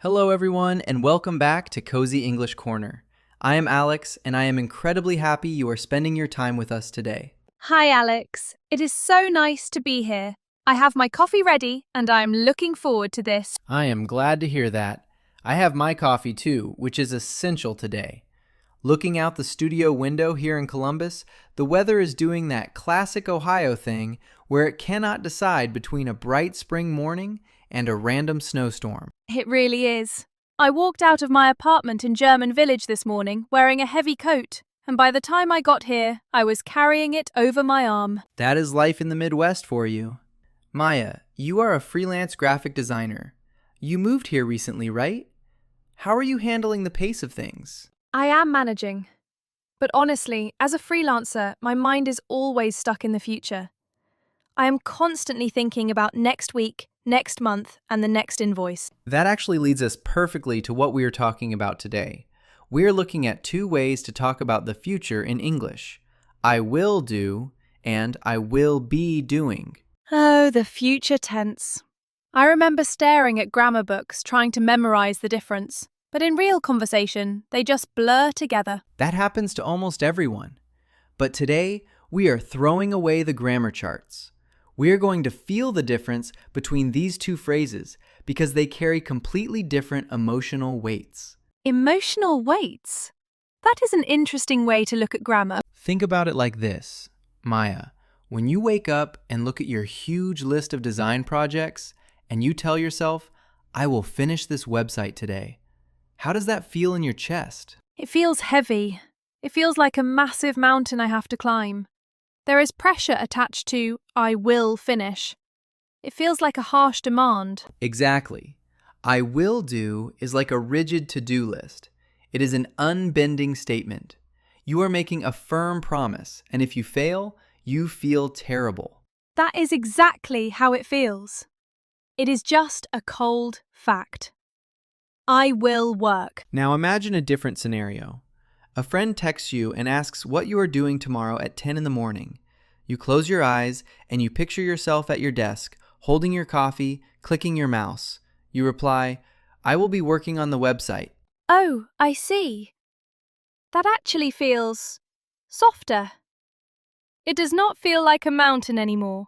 Hello, everyone, and welcome back to Cozy English Corner. I am Alex, and I am incredibly happy you are spending your time with us today. Hi, Alex. It is so nice to be here. I have my coffee ready, and I am looking forward to this. I am glad to hear that. I have my coffee too, which is essential today. Looking out the studio window here in Columbus, the weather is doing that classic Ohio thing where it cannot decide between a bright spring morning and a random snowstorm. It really is. I walked out of my apartment in German Village this morning wearing a heavy coat, and by the time I got here, I was carrying it over my arm. That is life in the Midwest for you. Maya, you are a freelance graphic designer. You moved here recently, right? How are you handling the pace of things? I am managing. But honestly, as a freelancer, my mind is always stuck in the future. I am constantly thinking about next week, next month, and the next invoice. That actually leads us perfectly to what we are talking about today. We are looking at two ways to talk about the future in English. I will do and I will be doing. Oh, the future tense. I remember staring at grammar books trying to memorize the difference, but in real conversation, they just blur together. That happens to almost everyone. But today, we are throwing away the grammar charts. We are going to feel the difference between these two phrases because they carry completely different emotional weights. Emotional weights? That is an interesting way to look at grammar. Think about it like this. Maya, when you wake up and look at your huge list of design projects and you tell yourself, I will finish this website today, how does that feel in your chest? It feels heavy. It feels like a massive mountain I have to climb. There is pressure attached to I will finish. It feels like a harsh demand. Exactly. I will do is like a rigid to-do list. It is an unbending statement. You are making a firm promise, and if you fail, you feel terrible. That is exactly how it feels. It is just a cold fact. I will work. Now imagine a different scenario. A friend texts you and asks what you are doing tomorrow at 10 in the morning. You close your eyes and you picture yourself at your desk, holding your coffee, clicking your mouse. You reply, I will be working on the website. Oh, I see. That actually feels softer. It does not feel like a mountain anymore.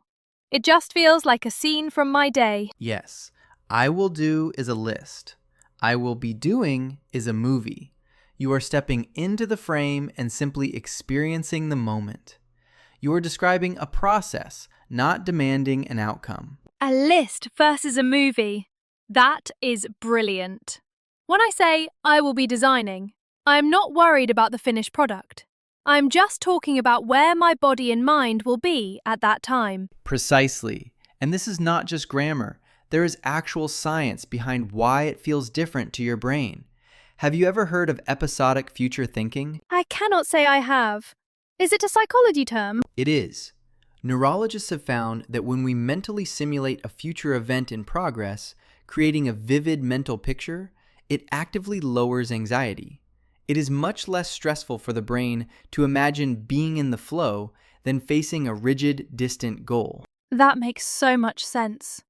It just feels like a scene from my day. Yes, I will do is a list. I will be doing is a movie. You are stepping into the frame and simply experiencing the moment. You are describing a process, not demanding an outcome. A list versus a movie. That is brilliant. When I say I will be designing, I am not worried about the finished product. I am just talking about where my body and mind will be at that time. Precisely. And this is not just grammar. There is actual science behind why it feels different to your brain. Have you ever heard of episodic future thinking? I cannot say I have. Is it a psychology term? It is. Neurologists have found that when we mentally simulate a future event in progress, creating a vivid mental picture, it actively lowers anxiety. It is much less stressful for the brain to imagine being in the flow than facing a rigid, distant goal. That makes so much sense.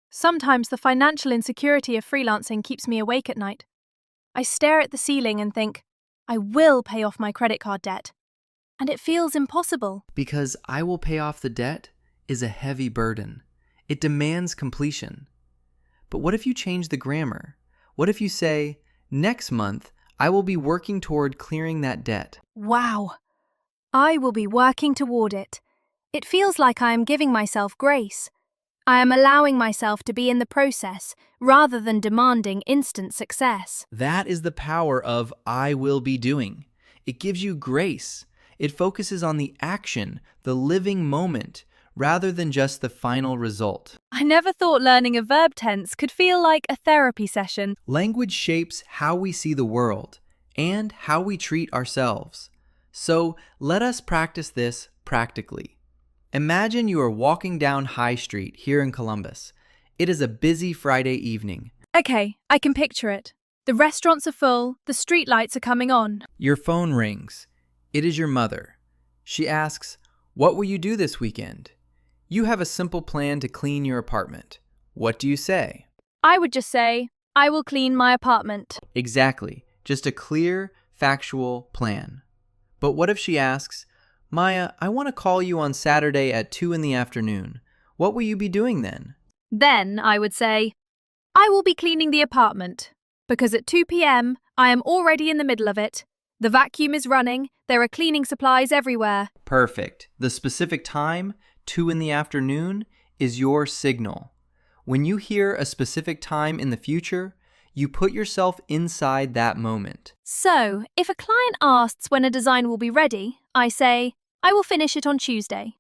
Sometimes the financial insecurity of freelancing keeps me awake at night. I stare at the ceiling and think, I will pay off my credit card debt. And it feels impossible. Because I will pay off the debt is a heavy burden. It demands completion. But what if you change the grammar? What if you say, next month, I will be working toward clearing that debt? Wow. I will be working toward it. It feels like I am giving myself grace. I am allowing myself to be in the process rather than demanding instant success. That is the power of I will be doing. It gives you grace. It focuses on the action, the living moment, rather than just the final result. I never thought learning a verb tense could feel like a therapy session. Language shapes how we see the world and how we treat ourselves. So let us practice this practically. Imagine you are walking down High Street here in Columbus. It is a busy Friday evening. Okay, I can picture it. The restaurants are full, the street lights are coming on. Your phone rings. It is your mother. She asks, what will you do this weekend? You have a simple plan to clean your apartment. What do you say? I would just say, I will clean my apartment. Exactly. Just a clear, factual plan. But what if she asks, Maya, I want to call you on Saturday at 2 in the afternoon. What will you be doing then? Then I would say, I will be cleaning the apartment, because at 2 p.m. I am already in the middle of it. The vacuum is running, there are cleaning supplies everywhere. Perfect. The specific time, 2 in the afternoon, is your signal. When you hear a specific time in the future, you put yourself inside that moment. So, if a client asks when a design will be ready, I say, I will finish it on Tuesday.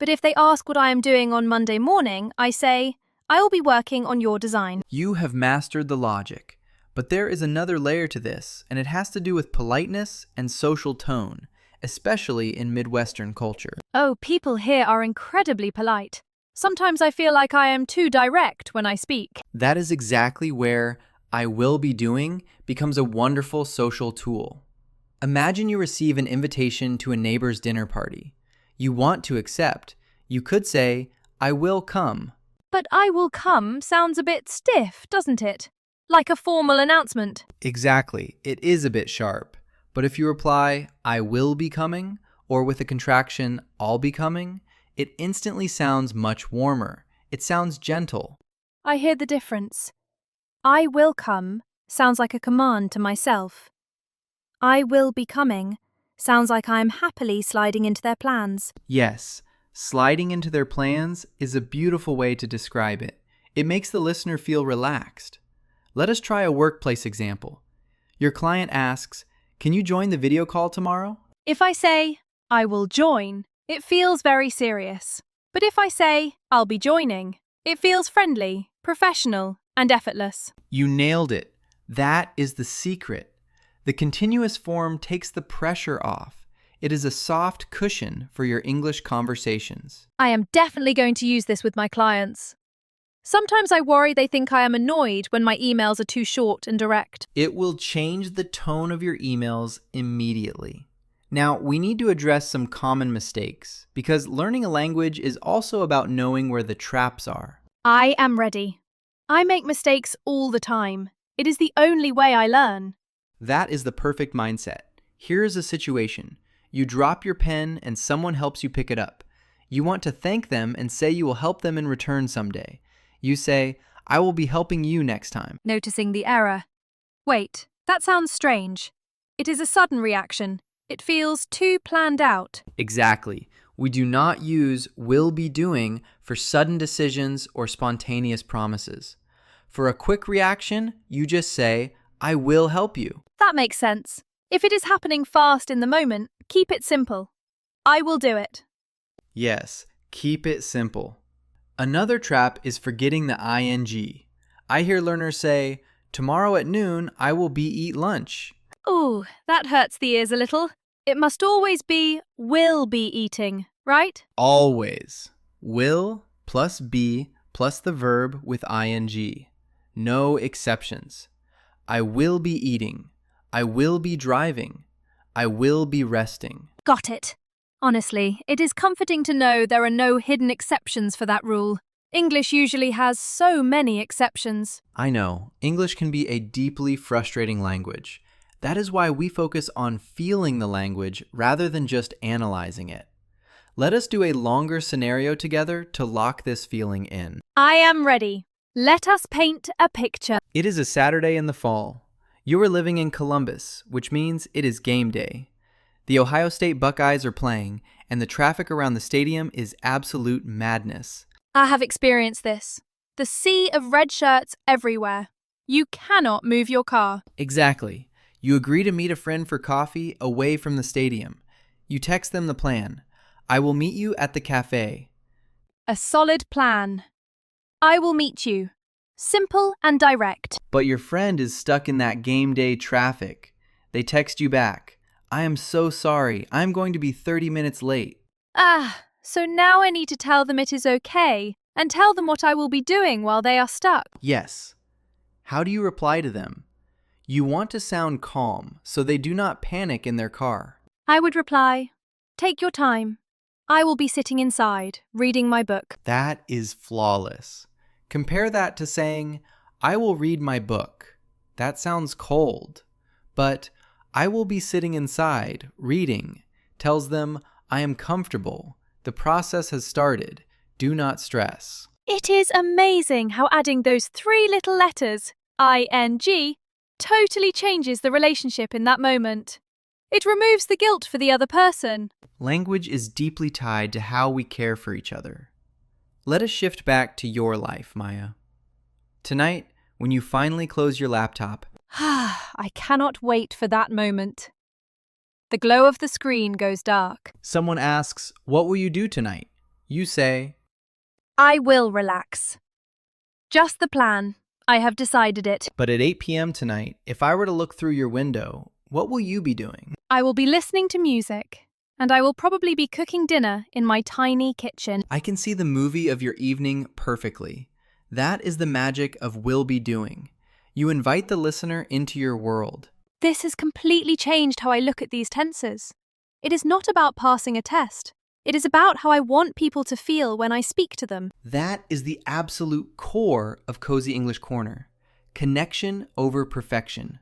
But if they ask what I am doing on Monday morning, I say, I will be working on your design. You have mastered the logic. But there is another layer to this, and it has to do with politeness and social tone, especially in Midwestern culture. Oh, people here are incredibly polite. Sometimes I feel like I am too direct when I speak. That is exactly where I will be doing becomes a wonderful social tool. Imagine you receive an invitation to a neighbor's dinner party. You want to accept. You could say, I will come. But I will come sounds a bit stiff, doesn't it? Like a formal announcement. Exactly. It is a bit sharp. But if you reply, I will be coming, or with a contraction, I'll be coming, it instantly sounds much warmer. It sounds gentle. I hear the difference. I will come sounds like a command to myself. I will be coming sounds like I am happily sliding into their plans. Yes, sliding into their plans is a beautiful way to describe it. It makes the listener feel relaxed. Let us try a workplace example. Your client asks, can you join the video call tomorrow? If I say, I will join, it feels very serious. But if I say, I'll be joining, it feels friendly, professional, and effortless. You nailed it. That is the secret. The continuous form takes the pressure off. It is a soft cushion for your English conversations. I am definitely going to use this with my clients. Sometimes I worry they think I am annoyed when my emails are too short and direct. It will change the tone of your emails immediately. Now, we need to address some common mistakes, because learning a language is also about knowing where the traps are. I am ready. I make mistakes all the time. It is the only way I learn. That is the perfect mindset. Here is a situation. You drop your pen and someone helps you pick it up. You want to thank them and say you will help them in return someday. You say, I will be helping you next time. Noticing the error. Wait, that sounds strange. It is a sudden reaction. It feels too planned out. Exactly. We do not use will be doing for sudden decisions or spontaneous promises. For a quick reaction, you just say, I will help you. That makes sense. If it is happening fast in the moment, keep it simple. I will do it. Yes, keep it simple. Another trap is forgetting the ing. I hear learners say, tomorrow at noon, I will be eat lunch. Ooh, that hurts the ears a little. It must always be will be eating, right? Always. Will plus be plus the verb with ing. No exceptions. I will be eating. I will be driving. I will be resting. Got it. Honestly, it is comforting to know there are no hidden exceptions for that rule. English usually has so many exceptions. I know, English can be a deeply frustrating language. That is why we focus on feeling the language rather than just analyzing it. Let us do a longer scenario together to lock this feeling in. I am ready. Let us paint a picture. It is a Saturday in the fall. You are living in Columbus, which means it is game day. The Ohio State Buckeyes are playing, and the traffic around the stadium is absolute madness. I have experienced this. The sea of red shirts everywhere. You cannot move your car. Exactly. You agree to meet a friend for coffee away from the stadium. You text them the plan. I will meet you at the cafe. A solid plan. I will meet you. Simple and direct. But your friend is stuck in that game day traffic. They text you back. I am so sorry. I'm going to be 30 minutes late. So now I need to tell them it is okay and tell them what I will be doing while they are stuck. Yes. How do you reply to them? You want to sound calm so they do not panic in their car. I would reply, take your time. I will be sitting inside, reading my book. That is flawless. Compare that to saying, I will read my book. That sounds cold. But I will be sitting inside, reading, tells them I am comfortable. The process has started. Do not stress. It is amazing how adding those 3 little letters, ing, totally changes the relationship in that moment. It removes the guilt for the other person. Language is deeply tied to how we care for each other. Let us shift back to your life, Maya. Tonight, when you finally close your laptop, I cannot wait for that moment. The glow of the screen goes dark. someone asks, "What will you do tonight?" You say, I will relax. Just the plan. I have decided it. "But at 8 p.m. tonight, if I were to look through your window, what will you be doing?" I will be listening to music, and I will probably be cooking dinner in my tiny kitchen. I can see the movie of your evening perfectly. That is the magic of will be doing. You invite the listener into your world. This has completely changed how I look at these tenses. It is not about passing a test. It is about how I want people to feel when I speak to them. That is the absolute core of Cozy English Corner. Connection over perfection.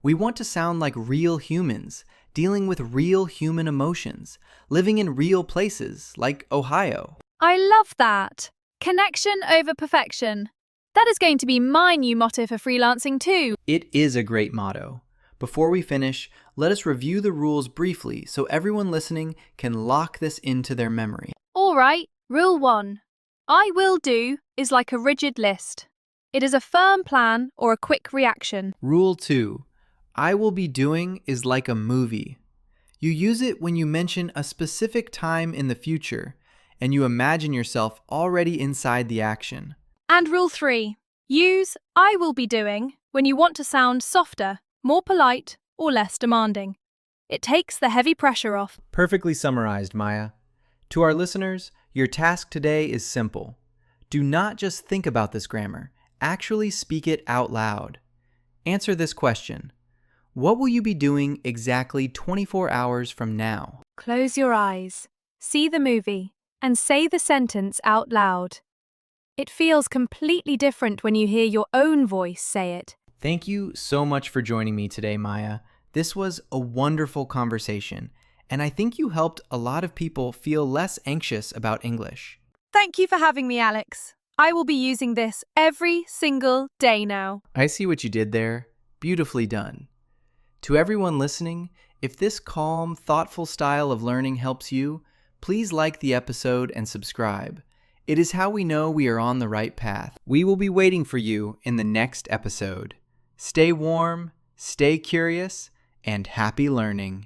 We want to sound like real humans, dealing with real human emotions, living in real places like Ohio. I love that. Connection over perfection. That is going to be my new motto for freelancing too. It is a great motto. Before we finish, let us review the rules briefly so everyone listening can lock this into their memory. All right, rule 1. I will do is like a rigid list. It is a firm plan or a quick reaction. Rule 2. I will be doing is like a movie. You use it when you mention a specific time in the future, and you imagine yourself already inside the action. And rule 3. Use I will be doing when you want to sound softer, more polite, or less demanding. It takes the heavy pressure off. Perfectly summarized, Maya. To our listeners, your task today is simple. Do not just think about this grammar, actually speak it out loud. Answer this question. What will you be doing exactly 24 hours from now? Close your eyes, see the movie, and say the sentence out loud. It feels completely different when you hear your own voice say it. Thank you so much for joining me today, Maya. This was a wonderful conversation, and I think you helped a lot of people feel less anxious about English. Thank you for having me, Alex. I will be using this every single day now. I see what you did there. Beautifully done. To everyone listening, if this calm, thoughtful style of learning helps you, please like the episode and subscribe. It is how we know we are on the right path. We will be waiting for you in the next episode. Stay warm, stay curious, and happy learning.